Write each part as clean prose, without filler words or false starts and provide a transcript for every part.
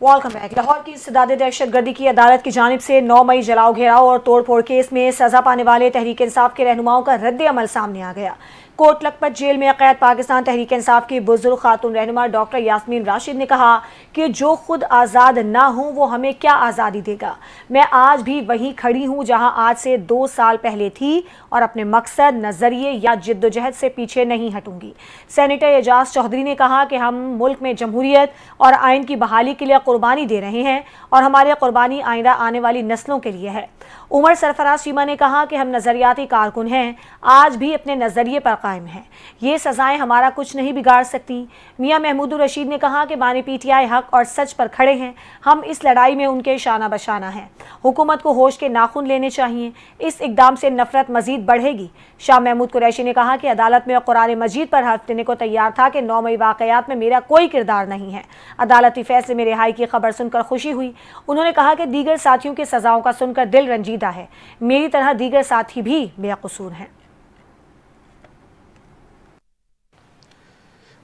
Welcome back. Lahore की इंसदादे दहशतगर्दी की अदालत की जानिब से 9 मई जलाओ घेराव और तोड़फोड़ केस में सजा पाने वाले तहरीक इंसाफ के रहनुमाओं का रद्द अमल सामने आ गया। कोट लखपत जेल में कैद पाकिस्तान तहरीक इंसाफ की बुजुर्ग खातून रहनुमा डॉक्टर यास्मीन राशिद ने कहा कि जो खुद आज़ाद ना हो वो हमें क्या आज़ादी देगा। मैं आज भी वहीं खड़ी हूँ जहाँ आज से 2 साल पहले थी और अपने मकसद, नजरिए या जिद्दोजहद से पीछे नहीं हटूंगी। सेनेटर एजाज चौधरी ने कहा कि हम मुल्क में जमहूरियत और आइन की बहाली के लिए कुर्बानी दे रहे हैं और हमारी कुर्बानी आइंदा आने वाली नस्लों के लिए है। उमर सरफराज चीमा ने कहा कि हम नजरियाती कारकुन हैं, आज भी अपने नजरिए पर कायम हैं। ये सजाएं हमारा कुछ नहीं बिगाड़ सकती। मियां महमूदुर रशीद ने कहा कि बानी पीटीआई हक और सच पर खड़े हैं, हम इस लड़ाई में उनके शाना बशाना हैं। हुकूमत को होश के नाखून लेने चाहिए, इस इकदाम से नफरत मजीद बढ़ेगी। शाह महमूद कुरैशी ने कहा कि अदालत में कुरान मजीद पर हर्फ देने को तैयार था कि 9 मई वाकयात में मेरा कोई किरदार नहीं है। अदालती फैसले में रिहाई की खबर सुनकर खुशी हुई। उन्होंने कहा कि दीगर साथियों की सजाओं का सुनकर दिल रंजीदा है, मेरी तरह दीगर साथी भी बेकसूर हैं।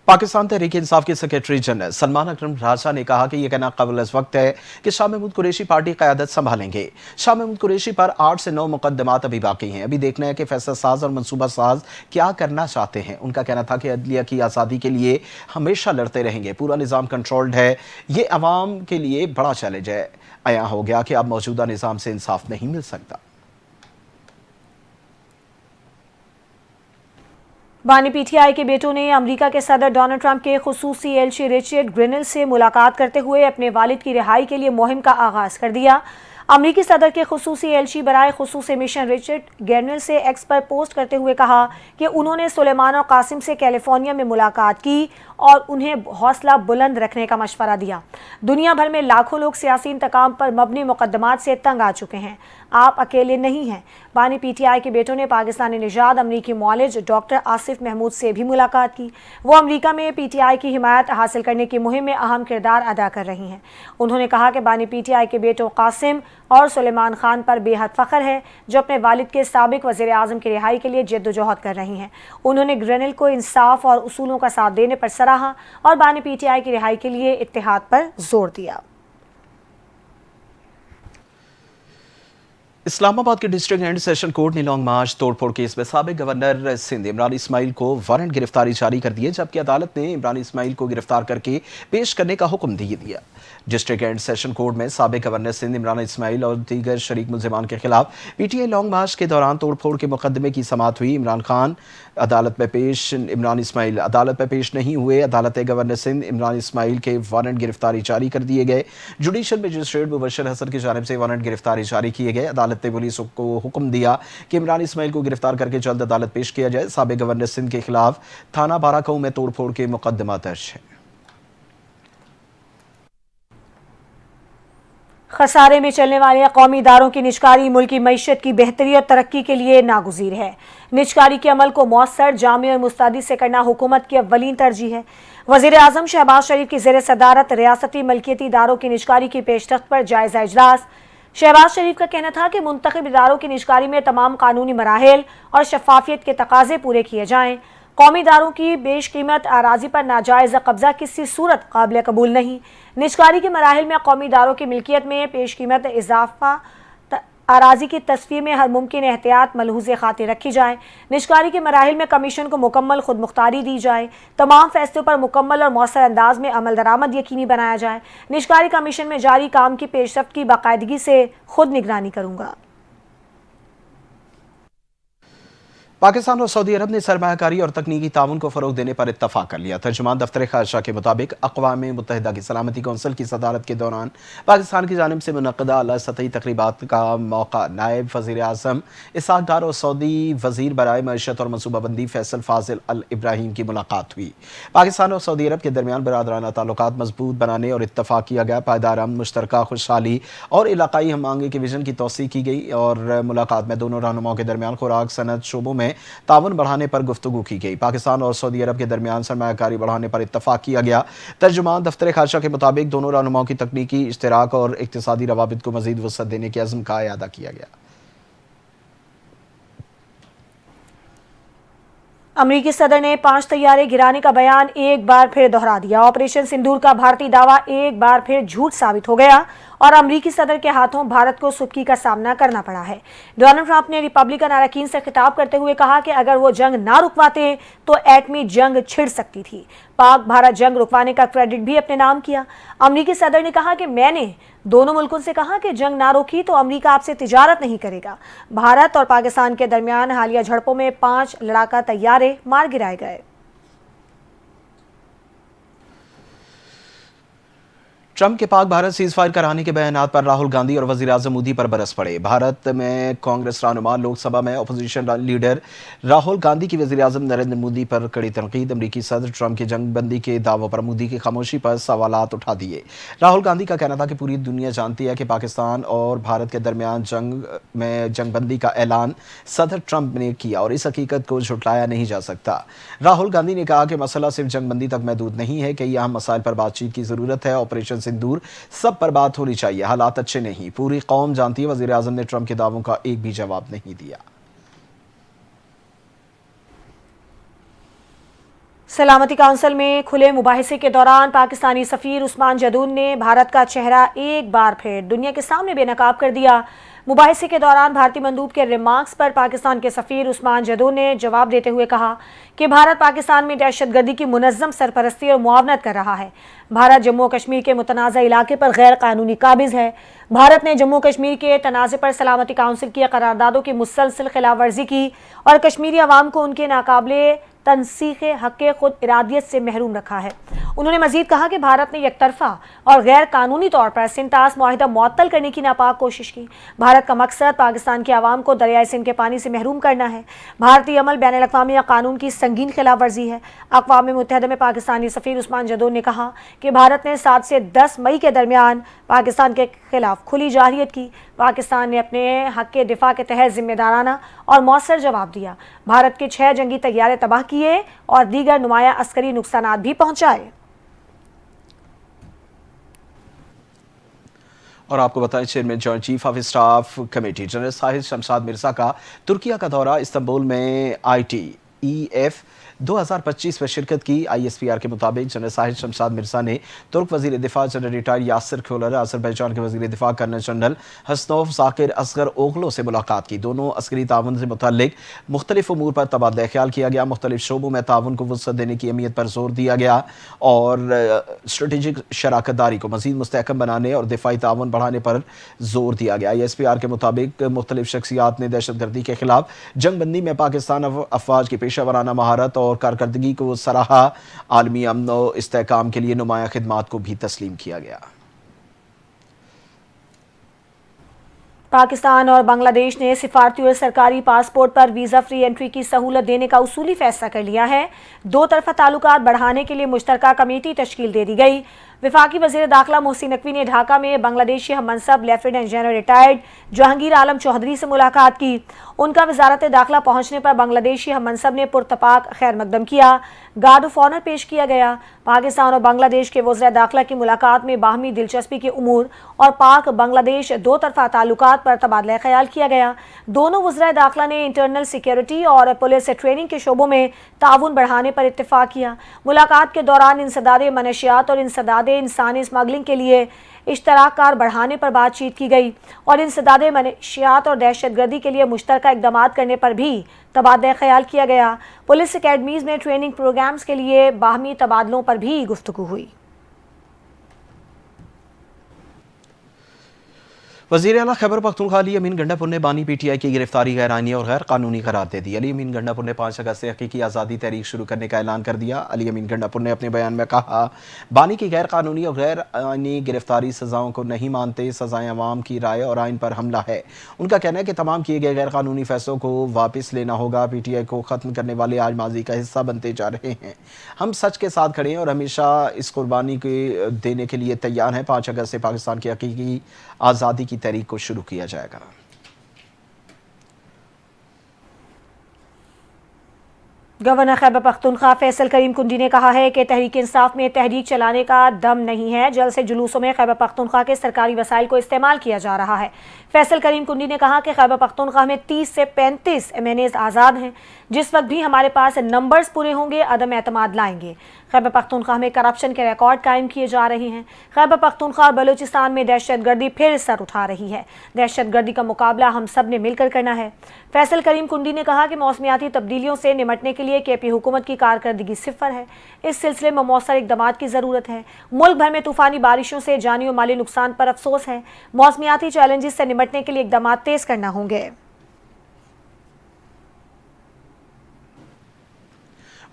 पाकिस्तान तहरीक इंसाफ के सेक्रेटरी जनरल सलमान अकरम राजा ने कहा कि यह कहना काबिल वक्त है कि शाह महमूद कुरैशी पार्टी क़यादत संभालेंगे। शाह महमूद कुरैशी पर 8 से 9 मुकदमात अभी बाकी हैं। अभी देखना है कि फैसला साज और मनसूबा साज क्या करना चाहते हैं। उनका कहना था कि अदलिया की आज़ादी के लिए हमेशा लड़ते रहेंगे, पूरा निज़ाम कंट्रोल्ड है, ये अवाम के लिए बड़ा चैलेंज है। आया हो गया कि अब मौजूदा निज़ाम से इंसाफ नहीं मिल सकता। बानी पीटीआई के बेटों ने अमेरिका के सदर डोनाल्ड ट्रंप के खुसूसी एलची रिचर्ड ग्रिनल से मुलाकात करते हुए अपने वालिद की रिहाई के लिए मुहिम का आगाज कर दिया। अमरीकी सदर के खुसूसी एलची बराए खुसूस मिशन रिचर्ड ग्रिनल से एक्स पर पोस्ट करते हुए कहा कि उन्होंने सुलेमान और कासिम से कैलिफोर्निया में मुलाकात की और उन्हें हौसला बुलंद रखने का मशवरा दिया। दुनिया भर में लाखों लोग सियासी इंतकाम पर मबनी मुकदमात से तंग आ चुके हैं, आप अकेले नहीं हैं। बानी पीटीआई के बेटों ने पाकिस्तानी निजात अमरीकी मौलिज डॉक्टर आसिफ महमूद से भी मुलाकात की। वो अमरीका में पीटीआई की हिमायत हासिल करने की मुहिम में अहम किरदार अदा कर रही हैं। उन्होंने कहा कि बानी पीटीआई के बेटों कासिम और सुलेमान खान पर बेहद फ़ख्र है, जो अपने वालिद के साबिक वज़ीर आज़म की रिहाई के लिए जद्दोजहद कर रही हैं। उन्होंने ग्रेनेल को इंसाफ और उसूलों का साथ देने पर सराहा और बानी पीटीआई की रिहाई के लिए इत्तेहाद पर जोर दिया। इस्लामाबाद के डिस्ट्रिक्ट एंड सेशन कोर्ट ने लॉन्ग मार्च तोड़फोड़ केस में साबिक गवर्नर सिंध इमरान इस्माइल को वारंट गिरफ्तारी जारी कर दिए, जबकि अदालत ने इमरान इस्माइल को गिरफ्तार करके पेश करने का हुक्म दे दिया। डिस्ट्रिक्ट एंड सेशन कोर्ट में साबिक गवर्नर सिंध इमरान इस्माइल और दीगर शरीक मुल्जिमान के खिलाफ पीटीआई लॉन्ग मार्च के दौरान तोड़फोड़ के मुकदमे की समाअत हुई। इमरान खान अदालत में पेश, इमरान इस्माइल अदालत में पेश नहीं हुए। अदालत गवर्नर सिंध इमरान इस्माइल के वारंट गिरफ्तारी जारी कर दिए गए। जुडिशल मजिस्ट्रेट मुबशर हसन की जानिब से वारंट गिरफ्तारी जारी किए गए। अदालत ने पुलिस को हुक्म दिया कि इमरान इस्माइल को गिरफ्तार करके जल्द अदालत पेश किया जाए। साबिक गवर्नर सिंध के खिलाफ थाना बाराकाऊ में तोड़फोड़ के मुकदमा दर्ज है। खसारे में चलने वाले कौमी इदारों की निजकारी मुल्क की मईशत की बेहतरी और तरक्की के लिए नागुज़ीर है। निजकारी के अमल को मौसर, जामी और मुस्तैदी से करना हुकूमत की अव्वलीन तरजीह है। वज़ीर आज़म शहबाज शरीफ की ज़ेर सदारत रियासती मलकियती इदारों की निजकारी की पेशरफ्त पर जायज़ा इजलास। शहबाज शरीफ का कहना था कि मुंतखब इदारों की निजकारी में तमाम कानूनी मराहिल और शफाफियत के तकाजे पूरे किए जाएँ। कौमी इदारों की बेशकीमत अराजी पर नाजायज़ कब्जा किसी सूरत काबिल कबूल नहीं। निजकारी के मराहिल में कौमी इदारों की मिल्कियत में पेशकीमत इजाफा अराजी की तस्वीर में हर मुमकिन एहतियात मलहूज़े खातिर रखी जाए। निजकारी के मराहिल में कमीशन को मुकम्मल खुद मुख्तारी दी जाए। तमाम फैसलों पर मुकम्मल और मौसर अंदाज में अमल दरामद यकीनी बनाया जाए। निजकारी कमीशन में जारी काम की पेशरफ्त की बाकायदगी से खुद निगरानी करूँगा। पाकिस्तान और सऊदी अरब ने सरमायाकारी और तकनीकी ताउन को फ़रोग देने पर इत्तफाक कर लिया। तर्जुमान दफ्तर ख़ारजा के मुताबिक अक़वाम मुत्तहिदा की सलामती कौंसिल की सदारत के दौरान पाकिस्तान की जानिब से मुनक़दा आला सतही तक़रीबात का मौका नायब वज़ीर आज़म इसहाक़ डार और सऊदी वज़ीर बराए मईशत और मनसूबाबंदी फैसल फ़ाज़िल अल इब्राहीम की मुलाकात हुई। पाकिस्तान और सऊदी अरब के दरमियान बरादराना ताल्लुकात मजबूत बनाने और इत्तफाक किया गया। पायदार अमन, मुश्तरका खुशहाली और इलाकाई हम आंगे के विजन की तौसीक़ की गई और मुलाकात में दोनों रहनुमाओं के दरमियान खुराक सनत शोबों में ताउन बढ़ाने पर गुफ्तगू की गई। पाकिस्तान और सऊदी अरब के दरमियान सरमायाकारी बढ़ाने पर इत्तफाक किया गया। तर्जुमान दफ्तर ख़ारजा के मुताबिक दोनों रहनुमाओं की तकनीकी इश्तराक और इक़्तिसादी रवाबित को मज़ीद वसअत देने के अज़्म का अयादा किया गया। अमरीकी सदर ने 5 तैयारे गिराने का बयान एक बार फिर दोहरा दिया। ऑपरेशन सिंदूर का भारतीय दावा एक बार फिर झूठ साबित हो गया और अमरीकी सदर के हाथों भारत को सुबकी का सामना करना पड़ा है। डोनाल्ड ट्रंप ने रिपब्लिकन अरकान से खिताब करते हुए कहा कि अगर वो जंग ना रुकवाते तो एटमी जंग छिड़ सकती थी। पाक भारत जंग रुकवाने का क्रेडिट भी अपने नाम किया। अमरीकी सदर ने कहा कि मैंने दोनों मुल्कों से कहा कि जंग ना रोकी तो अमरीका आपसे तिजारत नहीं करेगा। भारत और पाकिस्तान के दरमियान हालिया झड़पों में 5 लड़ाका तैयारे मार गिराए गए। ट्रंप के पाक भारत सीज फायर कराने के बयानात पर राहुल गांधी और वजीर आजम मोदी पर बरस पड़े। भारत में कांग्रेस रहनुमा, लोकसभा में अपोजिशन लीडर राहुल गांधी की वजीर आजम नरेंद्र मोदी पर कड़ी तनकीद। अमरीकी सदर ट्रंप के जंगबंदी के दावों पर मोदी की खामोशी पर सवालात उठा दिए। राहुल गांधी का कहना था कि पूरी दुनिया जानती है कि पाकिस्तान और भारत के दरमियान जंगबंदी का ऐलान सदर ट्रंप ने किया और इस हकीकत को झुटलाया नहीं जा सकता। राहुल गांधी ने कहा कि मसला सिर्फ जंगबंदी तक महदूद नहीं है, कई अहम मसाइल पर बातचीत की जरूरत है। ऑपरेशन सिंदूर सब पर बात होनी चाहिए, हालात अच्छे नहीं, पूरी कौम जानती है। वजीर आजम ने ट्रंप के दावों का एक भी जवाब नहीं दिया। सलामती काउंसिल में खुले मुबाहिसे के दौरान पाकिस्तानी सफीर उस्मान जदून ने भारत का चेहरा एक बार फिर दुनिया के सामने बेनकाब कर दिया। मुबाहिसे के दौरान भारतीय मंदूब के रिमार्क्स पर पाकिस्तान के सफीर उस्मान जदून ने जवाब देते हुए कहा कि भारत पाकिस्तान में दहशतगर्दी की मुनज़्ज़म सरपरस्ती और मुआवनत कर रहा है। भारत जम्मू कश्मीर के मुतनाज़ा इलाके पर गैर कानूनी काबिज़ है। भारत ने जम्मू कश्मीर के तनाज़े पर सलामती काउंसिल की करारदादों की मुसलसल खिलाफ वर्जी की और कश्मीरी अवाम को उनके नाकाबिले तनसीख हक़ खुद इरादियत से महरूम रखा है। उन्होंने मजीद कहा कि भारत ने एकतरफा और गैर कानूनी तौर पर सिंतास मुआहिदा मुअत्तल करने की नापाक कोशिश की। भारत का मकसद पाकिस्तान के अवाम को दरियाए सिंध के पानी से महरूम करना है। भारतीय अमल बैन अल-अक़वामी कानून की संगीन खिलाफ वर्जी है। अक़वाम मुत्तहिदा में पाकिस्तानी सफ़ीर उस्मान जदून ने कहा कि भारत ने 7 से 10 मई के दरमियान पाकिस्तान के खिलाफ खुली जारहियत की। पाकिस्तान ने अपने हक़ के दिफा के तहत जिम्मेदाराना और मौसर जवाब दिया। भारत के 6 जंगी तैयारे तबाह किए और दीगर नुमाया अस्करी नुकसानात भी पहुंचाए। और आपको बताएं, chairman joint chief of staff committee general Shahid Shamshad Mirza का तुर्किया का दौरा। इस्तांबुल में ITEF 2025 में शिरकत की। ISPR के मुताबिक जनरल साहिद शमशाद मिर्जा ने तुर्क वजीर दिफा जनरल रिटायर्ड यासिर खोलर, अजरबैजान के वजीर दिफा कर्नल जनरल हसनोफ जाकिर असगर ओगलो से मुलाकात की। दोनों अस्करी ताउन से मुतल्लिक मुख्तलिफ उमूर पर तबादला ख्याल किया गया। मुख्तलिफ शोबों में ताउन को वुसअत देने की अहमियत पर जोर दिया गया और स्ट्रेटेजिक शराकत दारी को मजीद मुस्तहकम बनाने और दिफाई ताउन बढ़ाने पर जोर दिया गया। ISPR के मुताबिक मुख्तलिफ शख्सियात ने दहशतगर्दी के खिलाफ जंगबंदी में पाकिस्तान अफवाज की पेशा वराना महारत और कारकर्दगी को सराहा। आलमी अमन और इस्तेहकाम के लिए नुमाया खिदमात को भी तस्लीम किया गया। पाकिस्तान और बांग्लादेश ने सिफारती और सरकारी पासपोर्ट पर वीज़ा फ्री एंट्री की सहूलत देने का उसूली फैसला कर लिया है। दो तरफा ताल्लुकात बढ़ाने के लिए मुश्तरका कमेटी तश्कील दे दी गई। वफाकी वज़ीर दाखिला मोहसिन नकवी ने ढाका में बांग्लादेशी हममनसब lieutenant general retired Jahangir Alam Chowdhury से मुलाकात की। उनका वजारत दाखिला पहुंचने पर बांग्लादेशी हममनसब ने पुरतपाक खैर मकदम किया। गार्ड ऑफ ऑनर पेश किया गया। पाकिस्तान और बांग्लादेश के वज़ीर दाखिला की मुलाकात में बाहमी दिलचस्पी के उमूर और पाक बांग्लादेश दो तरफा ताल्लुकात पर तबादला ख्याल किया गया। दोनों वज़ीर दाखिला ने इंटरनल सिक्योरिटी और पुलिस ट्रेनिंग के शोबों में ताउन बढ़ाने पर इत्तेफाक किया। मुलाकात के दौरान इंसदादे मनशियात और इंसदादे इंसानी स्मगलिंग के लिए इश्तराक कार बढ़ाने पर बातचीत की गई और इंसदादे मनशियात और दहशतगर्दी के लिए मुश्तरका इक़दाम करने पर भी तबादला ख्याल किया गया। पुलिस अकेडमीज़ में ट्रेनिंग प्रोग्राम्स के लिए बाहमी तबादलों पर भी गुफ्तगू हुई। वज़ीर आला खैबर पख्तूनख्वा अली अमीन गंडापुर ने बानी PTI की गिरफ्तारी गैर आईनी और गैर कानूनी करार दे दी। अली अमीन गंडापुर ने 5 अगस्त से हकीकी आज़ादी तहरीक शुरू करने का ऐलान कर दिया। अली अमीन गंडापुर ने अपने बयान में कहा, बानी की गैर कानूनी और गैर आईनी गिरफ्तारी सज़ाओं को नहीं मानते, सज़ाएँ अवाम की राय और आइन पर हमला है। उनका कहना है कि तमाम किए गए गैर कानूनी फैसलों को वापस लेना होगा। PTI को ख़त्म करने वाले आज माजी का हिस्सा बनते जा रहे हैं। हम सच के साथ खड़े हैं और हमेशा इस कुर्बानी के देने के लिए तैयार हैं। 5 अगस्त से पाकिस्तान की हकीकी आज़ादी की तहरीक को शुरू किया जाएगा। गवर्नर खैबर पख्तूनख्वा फैसल करीम कुंडी ने कहा है कि तहरीक इंसाफ में तहरीक चलाने का दम नहीं है। जल्द से जुलूसों में खैबर पख्तूनख्वा के सरकारी वसाइल को इस्तेमाल किया जा रहा है। फैसल करीम कुंडी ने कहा कि खैबर पख्तूनख्वा में 30 से 35 MNAs आज़ाद हैं। जिस वक्त भी हमारे पास नंबर्स पूरे होंगे, अदम एतमाद लाएंगे। खैबर पख्तूनख्वा में करप्शन के रिकॉर्ड कायम किए जा रहे हैं। खैबर पख्तूनख्वा और बलूचिस्तान में दहशतगर्दी फिर सर उठा रही है। दहशतगर्दी का मुकाबला हम सब ने मिलकर करना है। फैसल करीम कुंडी ने कहा कि मौसमियाती तब्दीलियों से निमटने के लिए KP हुकूमत की कारकर्दगी सिफर है। इस सिलसिले में मौसर इकदाम की ज़रूरत है। मुल्क भर में तूफ़ानी बारिशों से जानी और माली नुकसान पर अफसोस है। मौसमियाती चैलेंजेस से निमटने के लिए इकदाम तेज़ करना होंगे।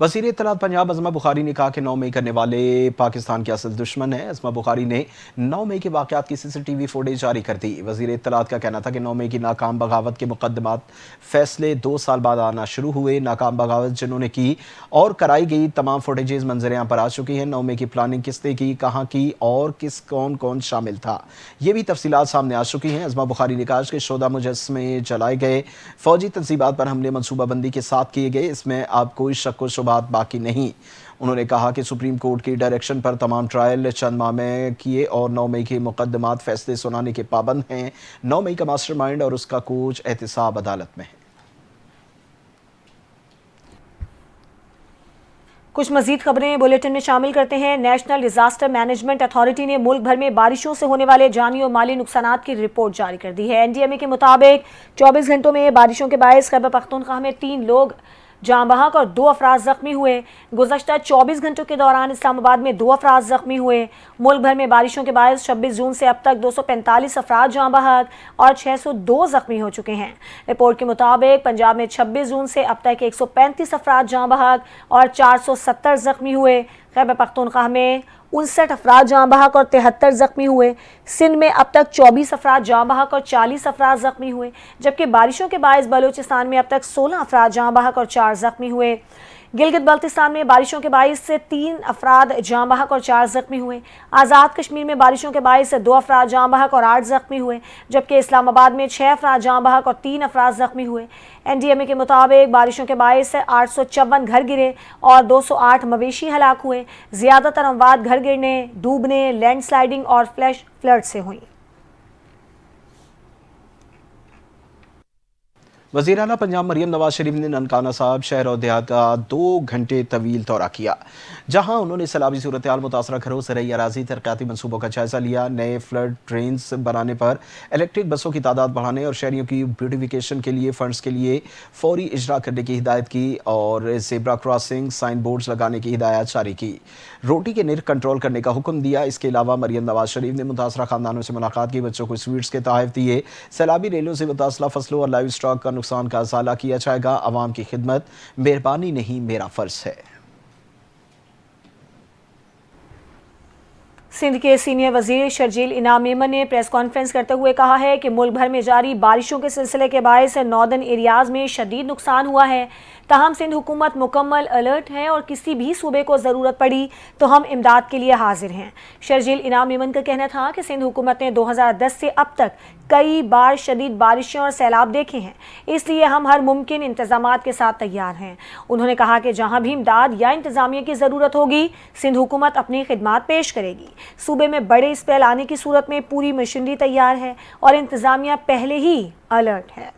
वज़ीर इत्तलात पंजाब अज़मा बुखारी ने कहा कि 9 मई करने वाले पाकिस्तान के असल दुश्मन है। अज़मा बुखारी ने 9 मई के वाक़यात की CCTV फुटेज जारी कर दी। वज़ीर इत्तलात का कहना था कि 9 मई की नाकाम बगावत के मुकदमात फैसले 2 साल बाद आना शुरू हुए। नाकाम बगावत जिन्होंने की और कराई गई तमाम फुटेजेस मंजर आम पर आ चुकी हैं। 9 मई की प्लानिंग किसने की, कहाँ की और कौन कौन शामिल था, ये भी तफसीलात सामने आ चुकी हैं। अज़मा बुखारी ने कहा कि शोधा मुजस्समे जलाए गए, फौजी तंजीबात पर हमले मनसूबाबंदी के साथ किए गए, इसमें अब कोई शक व शुबा बाकी नहीं। उन्होंने कहा कि सुप्रीम कोर्ट की डायरेक्शन पर तमाम ट्रायल चंद माह में किए और 9 मई के मुकदमात फैसले सुनाने के पाबंद हैं। 9 मई का मास्टरमाइंड और उसका कोच एहतिसाब अदालत में है। कुछ मजीद खबरें बुलेटिन में शामिल करते हैं। नेशनल डिजास्टर मैनेजमेंट अथॉरिटी ने मुल्क भर में बारिशों से होने वाले जानी और माली नुकसानात की रिपोर्ट जारी कर दी है। NDMA के मुताबिक 24 घंटों में बारिशों के बायस खैबर पख्तूनख्वा में 3 लोग जाँ बहक और 2 अफराद जख्मी हुए। गुज़श्ता 24 घंटों के दौरान इस्लामाबाद में 2 अफराद जख्मी हुए। मुल्क भर में बारिशों के बायस 26 जून से अब तक 245 अफराद जाँ बहक और 602 जख्मी हो चुके हैं। रिपोर्ट के मुताबिक पंजाब में 26 जून से अब तक 135 अफराद जाँ बहक और 470 जख्मी हुए। खैबर पख्तूनख्वा में 59 अफराद जाँ बहक और 73 जख्मी हुए। सिंध में अब तक 24 अफराद जाँ बहक और 40 अफराद जख्मी हुए, जबकि बारिशों के बायस बलूचिस्तान में अब तक 16 अफराद जाँ बहक और 4 जख्मी हुए। गिलगित बल्तिस्तान में बारिशों के बायस से 3 अफराद जाँ बहक और 4 जख्मी हुए। आज़ाद कश्मीर में बारिशों के बायस से 2 अफराद जाँ बहक और 8 जख्मी हुए, जबकि इस्लामाबाद में 6 अफराद जाँ बहक और 3 अफराद जख्मी हुए। NDMA के मुताबिक बारिशों के बायस से 854 घर गिरे और 208 मवेशी हलाक हुए। ज़्यादातर अमवात घर गिरने, डूबने, लैंडस्लाइडिंग और फ्लैश फ्लड से हुई। वज़ीर आला पंजाब मरियम नवाज शरीफ ने ननकाना साहब शहर और देहात का 2 घंटे तवील दौरा किया, जहां उन्होंने सैलाबी सूरत हाल मुतासरा घरों से रही अराजी तरक्याती मनसूबों का जायजा लिया। नए फ्लड ड्रेन्स बनाने पर, इलेक्ट्रिक बसों की तादाद बढ़ाने और शहरियों की ब्यूटिफिकेशन के लिए फंड्स के लिए फौरी इजरा करने की हिदायत की और जेब्रा क्रॉसिंग साइन बोर्ड्स लगाने की हिदायत जारी की। रोटी के निर्ख कंट्रोल करने का हुक्म दिया। इसके अलावा मरियम नवाज शरीफ ने मुतासरा खानदानों से मुलाकात की, बच्चों को स्वीट्स के तोहफे दिए। सैलाबी रेलों से मुतासला फसलों और लाइव स्टॉक का नुकसान का अज़ाला किया जाएगा। अवाम की खिदमत मेहरबानी नहीं, मेरा फर्ज है। सिंध के सीनियर वजीर शर्जील इनाम मेमन ने प्रेस कॉन्फ्रेंस करते हुए कहा है कि मुल्क भर में जारी बारिशों के सिलसिले के बायस नॉर्दर्न एरियाज में शदीद नुकसान हुआ है। ताहम सिंध हुकूमत मुकम्मल अलर्ट है और किसी भी सूबे को ज़रूरत पड़ी तो हम इमदाद के लिए हाजिर हैं। शर्जील इनाम मेमन का कहना था कि सिंध हुकूमत ने 2010 से अब तक कई बार शदीद बारिशें और सैलाब देखे हैं, इसलिए हम हर मुमकिन इंतजामात के साथ तैयार हैं। उन्होंने कहा कि जहाँ भी इमदाद या इंतजामिया की ज़रूरत होगी, सिंध हुकूमत अपनी खिदमात पेश करेगी। सूबे में बड़े स्पेल आने की सूरत में पूरी मशीनरी तैयार है और इंतजामिया पहले ही अलर्ट है।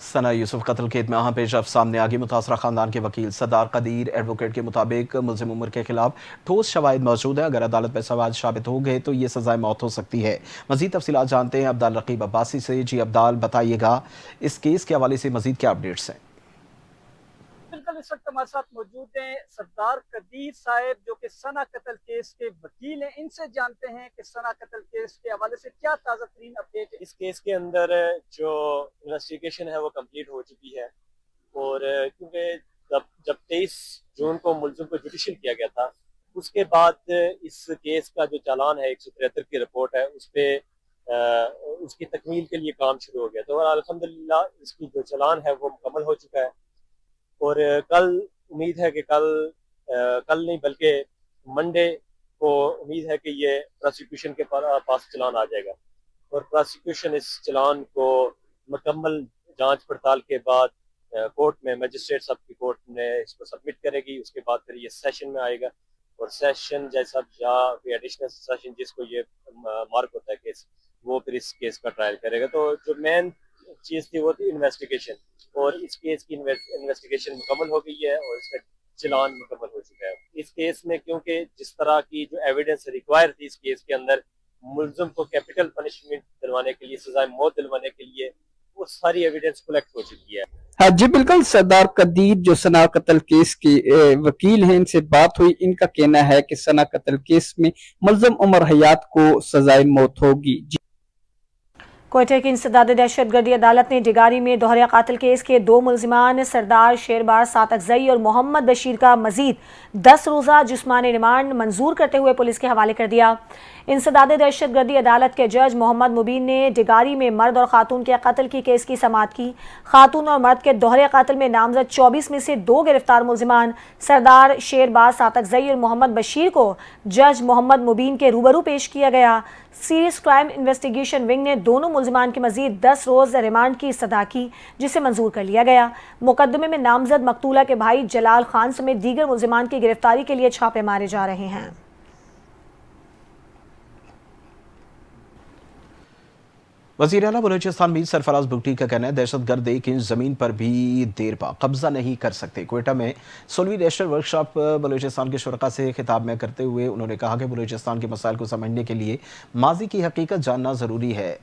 सना यूसुफ कत्ल केस में अहम पेशरफ सामने आ गई। मुतासरा खानदान के वकील सरदार कदीर एडवोकेट के मुताबिक मुल्जिम उम्र के खिलाफ ठोस शवाहिद मौजूद है। अगर अदालत में सवाल साबित हो गए तो ये सजाए मौत हो सकती है। मजीद तफसीलात जानते हैं अब्दाल रकीब अब्बासी से। जी अब्दाल, बताइएगा इस केस के हवाले से मजीद क्या अपडेट्स हैं? बिल्कुल, इस वक्त हमारे साथ मौजूद हैं सरदार कदीर साहब, जो कि सना कत्ल केस के वकील हैं। इनसे जानते हैं कि सना कत्ल केस के हवाले से क्या ताज़ा तरीन अपडेट है। इस केस के अंदर जो इन्वेस्टिगेशन है वो कंप्लीट हो चुकी है और क्योंकि जब 23 जून को मुलजिम को जुडिशल किया गया था, उसके बाद इस केस का जो चालान है 173 की रिपोर्ट है, उस पर उसकी तकमील के लिए काम शुरू हो गया। तो अल्हम्दुलिल्लाह इसकी जो चालान है वो मुकम्मल हो चुका है और कल उम्मीद है कि कल नहीं बल्कि मंडे को उम्मीद है कि ये प्रोसिक्यूशन के पास चालान आ जाएगा और प्रोसिक्यूशन इस चालान को मुकम्मल जांच पड़ताल के बाद कोर्ट में मजिस्ट्रेट साहब की कोर्ट में इसको सबमिट करेगी। उसके बाद फिर ये सेशन में आएगा और सेशन जज साहब या फिर एडिशनल सेशन जिसको ये मार्क होता है केस, वो फिर इस केस का ट्रायल करेगा। तो जो मेन चीज़ थी वो थी इन्वेस्टिगेशन, और इस केस की इन्वेस्टिगेशन मुकम्मल हो गई है और इसका चलान मुकम्मल हो चुका है। इस केस में क्योंकि जिस तरह की जो एविडेंस रिक्वायर थी इस केस के अंदर, मुलजिम को कैपिटल पनिशमेंट दिलवाने के लिए, सजाए मौत दिलवाने के लिए, वो सारी एविडेंस कलेक्ट हो चुकी है। हाँ जी बिल्कुल। सरदार कदीर जो सना कत्ल केस के वकील हैं, इनसे बात हुई। इनका कहना है कि सना कत्ल केस में मुलजिम उमर हयात को सजाए मौत होगी। कोयटे की इंसदाद दहशतगर्दी अदालत ने डिगारी में दोहरे कातिल केस के 2 मुलजिमान सरदार शेरबार सातकजई और मोहम्मद बशीर का मजीद 10 रोज़ा जिस्मानी रिमांड मंजूर करते हुए पुलिस के हवाले कर दिया। इंसदाद दहशतगर्दी अदालत के जज मोहम्मद मुबीन ने डिगारी में मर्द और खातून के कत्ल की केस की समाअत की। खातून और मर्द के दोहरे कत्ल में नामजद 24 में से 2 गिरफ्तार मुलजिमान सरदार शेरबार सातकजई और मोहम्मद बशीर को जज मोहम्मद मुबीन के रूबरू पेश किया गया। सीरियस क्राइम इन्वेस्टिगेशन विंग ने दोनों मुलजिमान की मजीद 10 रोज रिमांड की सदा की, जिसे मंजूर कर लिया गया। मुकदमे में नामजद मकतूला के भाई जलाल खान समेत दीगर मुलजिमान की गिरफ्तारी के लिए छापे मारे जा रहे हैं। वज़ीर आला बलूचिस्तान मीर सरफराज बुगटी का कहना है दहशतगर्द एक इंच ज़मीन पर भी देर पा कब्जा नहीं कर सकते। क्वेटा में 16वीं नेशनल वर्कशॉप बलूचिस्तान के शुरका से खिताब में करते हुए उन्होंने कहा कि बलूचिस्तान के मसाइल को समझने के लिए माजी की हकीकत जानना ज़रूरी है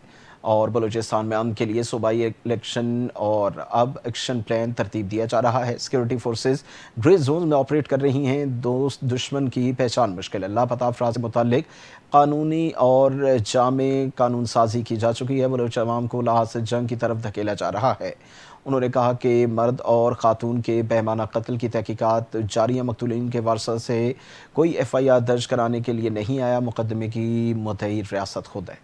और बलूचिस्तान में अमन के लिए सूबाई इलेक्शन और अब एक्शन प्लान तरतीब दिया जा रहा है। सिक्योरिटी फोर्सेस ग्रे जोन में ऑपरेट कर रही हैं। दोस्त दुश्मन की पहचान मुश्किल है। लापता अफराद से मुताल्लिक कानूनी और जामे कानून साजी की जा चुकी है। बलूच अवाम को लाहौर से जंग की तरफ धकेला जा रहा है। उन्होंने कहा कि मर्द और खातून के बेहमाना कत्ल की तहकीकात जारी है। मकतूलीन के वारसा से कोई FIR दर्ज कराने के लिए नहीं आया। मुकदमे की मुद्दई रियासत खुद है।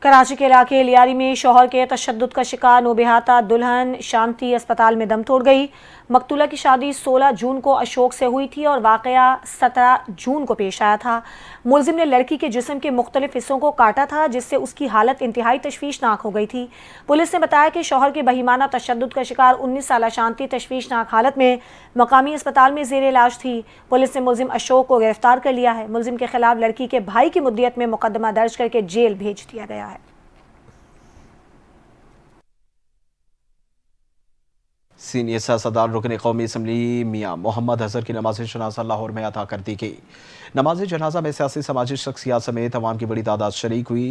कराची के इलाके लियारी में शौहर के तशद्दुद का शिकार नोबिहाता दुल्हन शांति अस्पताल में दम तोड़ गई। मकतूला की शादी 16 जून को अशोक से हुई थी और वाकया 17 जून को पेश आया था। मुलजिम ने लड़की के जिस्म के मुख्तलिफ हिस्सों को काटा था, जिससे उसकी हालत इंतहाई तशवीशनाक हो गई थी। पुलिस ने बताया कि शौहर के बहीमाना तशद्दुद का शिकार 19 साला शांति तशवीशनाक हालत में मकामी अस्पताल में जेर इलाज थी। पुलिस ने मुलजिम अशोक को गिरफ्तार कर लिया है। मुलजिम के खिलाफ लड़की के भाई की मुद्दियत में मुकदमा दर्ज करके जेल भेज दिया गया है। सीनियर सियासतदान रुकन कौमी असम्बली मियाँ मोहम्मद अजहर की नमाज जनाजा लाहौर में अदा कर दी गई। नमाज जनाजा में सियासी समाजी शख्सियात समेत अवाम की बड़ी तादाद शरीक हुई।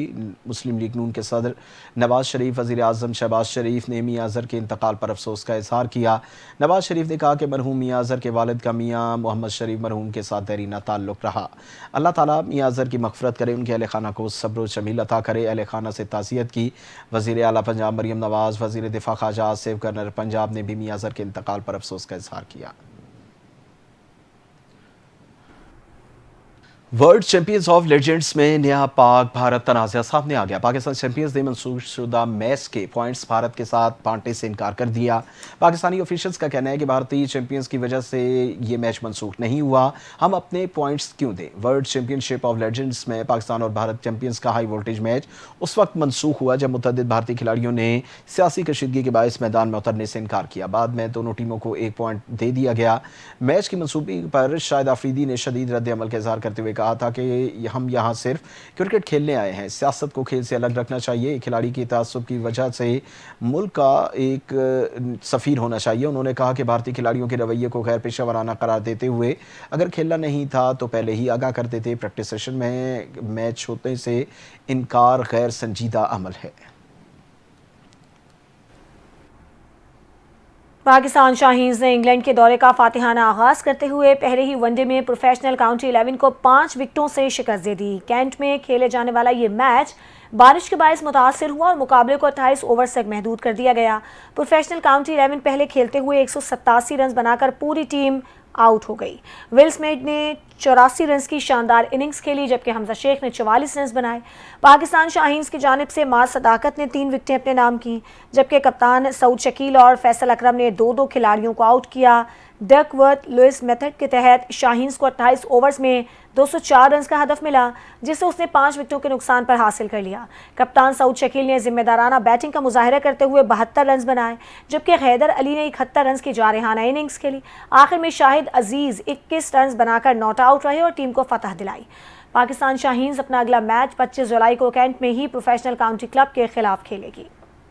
मुस्लिम लीग नून के सदर नवाज शरीफ, वज़ीर आज़म शहबाज शरीफ ने मियाँ अजहर के इंतकाल पर अफसोस का इजहार किया। नवाज शरीफ ने कहा कि मरहूम मियाँ अजहर के वालिद का मियाँ मोहम्मद शरीफ मरहूम के साथ देरीना ताल्लुक़ रहा। अल्लाह ताला मियाँ अजहर की मग़फ़िरत करे, उनके अहले खाना को सब्र व जमील अता करे। अहले खाना से ताज़ियत की। वज़ीर आला पंजाब मरीम नवाज़, वज़ीर दिफ़ा ख्वाजा आसिफ, गवर्नर पंजाब ने भी मियाँ अजहर के इंतकाल पर अफसोस का इजहार किया। वर्ल्ड चैंपियंस ऑफ लेजेंड्स में नया पाक भारत तनाज़ा सामने आ गया। पाकिस्तान चैंपियंस ने मंसूख शुदा मैच के पॉइंट्स भारत के साथ बांटने से इनकार कर दिया। पाकिस्तानी ऑफिशियल्स का कहना है कि भारतीय चैंपियंस की वजह से ये मैच मंसूख नहीं हुआ, हम अपने पॉइंट्स क्यों दें। वर्ल्ड चैंपियनशिप ऑफ लेजेंड्स में पाकिस्तान और भारत चैंपियंस का हाई वोल्टेज मैच उस वक्त मंसूख हुआ जब मुतअद्दिद भारतीय खिलाड़ियों ने सियासी कशीदगी के बायस मैदान में उतरने से इनकार किया। बाद में दोनों टीमों को 1 पॉइंट दे दिया गया। मैच की मंसूबी पर शाहिद आफरीदी ने शदीद रद्द अमल का इजहार करते हुए कहा था कि हम यहाँ सिर्फ क्रिकेट खेलने आए हैं, सियासत को खेल से अलग रखना चाहिए। खिलाड़ी की तासुब की वजह से मुल्क का एक सफ़ीर होना चाहिए। उन्होंने कहा कि भारतीय खिलाड़ियों के रवैये को गैर पेशा वराना करार देते हुए अगर खेलना नहीं था तो पहले ही आगाह कर देते। प्रैक्टिस सेशन में मैच होने से इनकार गैर संजीदा अमल है। पाकिस्तान शाहीन्स ने इंग्लैंड के दौरे का फातिहाना आगाज करते हुए पहले ही वनडे में प्रोफेशनल काउंटी 11 को 5 विकेटों से शिकस्त दे दी। कैंट में खेले जाने वाला ये मैच बारिश के बायस मुतासर हुआ और मुकाबले को 28 ओवर तक महदूद कर दिया गया। प्रोफेशनल काउंटी 11 पहले खेलते हुए 187 रन बनाकर पूरी टीम आउट हो गई। विल स्मिथ ने 84 रन की शानदार इनिंग्स खेली, जबकि हमजा शेख ने 44 रन बनाए। पाकिस्तान शाहीन्स की जानिब से मार सदाकत ने 3 विकेटें अपने नाम की, जबकि कप्तान सऊद शकील और फैसल अकरम ने 2-2 खिलाड़ियों को आउट किया। डकवर्थ लुइस मेथड के तहत शाहीन्स को 28 ओवर्स में 204 रन का हदफ मिला, जिसे उसने 5 विकेटों के नुकसान पर हासिल कर लिया। कप्तान सऊद शकील ने जिम्मेदाराना बैटिंग का मुजाहिरा करते हुए 72 रन बनाए, जबकि हैदर अली ने 71 रन की जारहाना इनिंग्स खेली। आखिर में शाहिद अजीज 21 रन बनाकर नॉट आउट रहे और टीम को फतह दिलाई। पाकिस्तान शाहीन्स अपना अगला मैच 25 जुलाई को कैंट में ही प्रोफेशनल काउंटी क्लब के खिलाफ खेलेगी।